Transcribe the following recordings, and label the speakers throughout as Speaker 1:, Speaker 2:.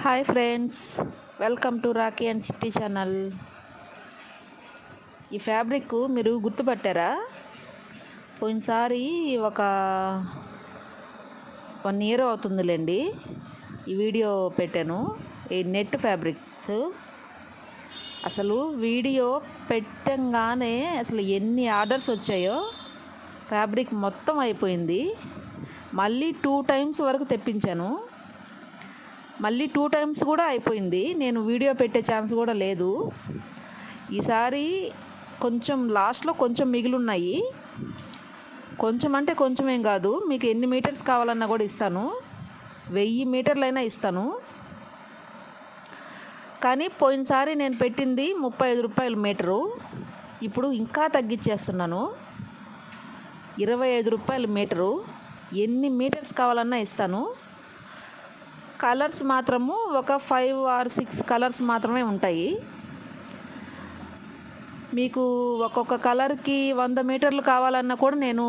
Speaker 1: Hi friends, welcome to Rocky and చిట్టి channel. ఈ fabric మీరు గుర్తుపట్టారా? పోయినసారి ఒక 1 year అవుతుందిలేండి ఈ వీడియో పెట్టాను. ఈ నెట్ ఫ్యాబ్రిక్స్ అసలు వీడియో పెట్టంగానే అసలు ఎన్ని ఆర్డర్స్ వచ్చాయో. ఫ్యాబ్రిక్ మొత్తం అయిపోయింది. మళ్ళీ 2 times వరకు తెప్పించాను. మళ్ళీ 2 times కూడా అయిపోయింది. నేను వీడియో పెట్టే ఛాన్స్ కూడా లేదు. ఈసారి కొంచెం లాస్ట్లో కొంచెం మిగిలిన్నాయి. కొంచెం అంటే కొంచెం ఏం కాదు, మీకు ఎన్ని మీటర్స్ కావాలన్నా కూడా ఇస్తాను. 1000 మీటర్లైనా ఇస్తాను. కానీ పోయినసారి నేను పెట్టింది 35 రూపాయలు మీటరు. ఇప్పుడు ఇంకా తగ్గించేస్తున్నాను, 25 రూపాయలు మీటరు. ఎన్ని మీటర్స్ కావాలన్నా ఇస్తాను. కలర్స్ మాత్రము ఒక 5 or 6 కలర్స్ మాత్రమే ఉంటాయి. మీకు ఒక్కొక్క కలర్కి 100 మీటర్లు కావాలన్నా కూడా నేను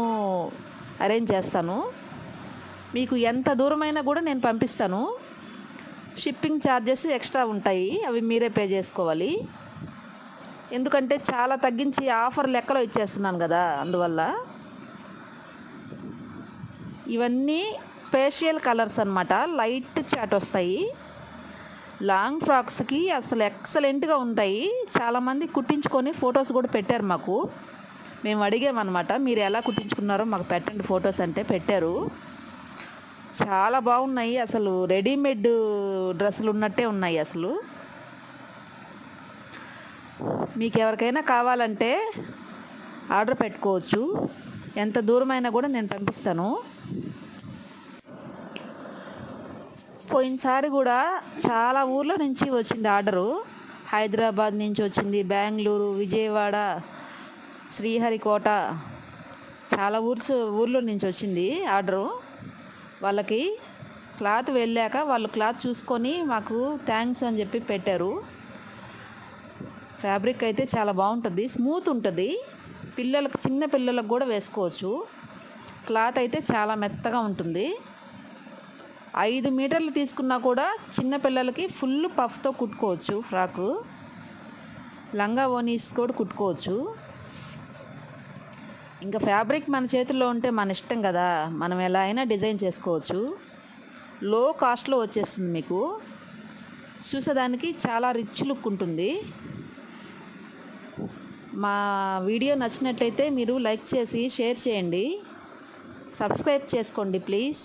Speaker 1: అరేంజ్ చేస్తాను. మీకు ఎంత దూరమైనా కూడా నేను పంపిస్తాను. షిప్పింగ్ ఛార్జెస్ ఎక్స్ట్రా ఉంటాయి, అవి మీరే పే చేసుకోవాలి. ఎందుకంటే చాలా తగ్గించి ఆఫర్ లెక్కలో ఇచ్చేస్తున్నాను కదా, అందువల్ల. ఇవన్నీ పేషియల్ కలర్స్ అన్నమాట. లైట్ చాట్ వస్తాయి. లాంగ్ ఫ్రాక్స్కి అసలు ఎక్సలెంట్గా ఉంటాయి. చాలామంది కుట్టించుకొని ఫొటోస్ కూడా పెట్టారు మాకు. మేము అడిగామన్నమాట, మీరు ఎలా కుట్టించుకున్నారో మాకు పెట్టండి ఫొటోస్ అంటే పెట్టారు. చాలా బాగున్నాయి. అసలు రెడీమేడ్ డ్రెస్సులు ఉన్నట్టే ఉన్నాయి. అసలు మీకు ఎవరికైనా కావాలంటే ఆర్డర్ పెట్టుకోవచ్చు. ఎంత దూరమైనా కూడా నేను పంపిస్తాను. పోయినసారి కూడా చాలా ఊర్ల నుంచి వచ్చింది ఆర్డరు. హైదరాబాద్ నుంచి వచ్చింది, బెంగళూరు, విజయవాడ, శ్రీహరికోట, చాలా ఊర్ల నుంచి వచ్చింది ఆర్డరు. వాళ్ళకి క్లాత్ వెళ్ళాక వాళ్ళు క్లాత్ చూసుకొని మాకు థ్యాంక్స్ అని చెప్పి పెట్టారు. ఫ్యాబ్రిక్ అయితే చాలా బాగుంటుంది, స్మూత్ ఉంటుంది. చిన్న పిల్లలకు కూడా వేసుకోవచ్చు. క్లాత్ అయితే చాలా మెత్తగా ఉంటుంది. 5 మీటర్లు తీసుకున్నా కూడా చిన్న పిల్లలకి ఫుల్ పఫ్తో కుట్టుకోవచ్చు. ఫ్రాకు, లంగా ఓనీస్ కూడా కుట్టుకోవచ్చు. ఇంకా ఫ్యాబ్రిక్ మన చేతుల్లో ఉంటే మన ఇష్టం కదా, మనం ఎలా అయినా డిజైన్ చేసుకోవచ్చు. లో కాస్ట్లో వచ్చేస్తుంది. మీకు చూసేదానికి చాలా రిచ్ లుక్ ఉంటుంది. మా వీడియో నచ్చినట్లయితే మీరు లైక్ చేసి షేర్ చేయండి. సబ్స్క్రైబ్ చేసుకోండి ప్లీజ్.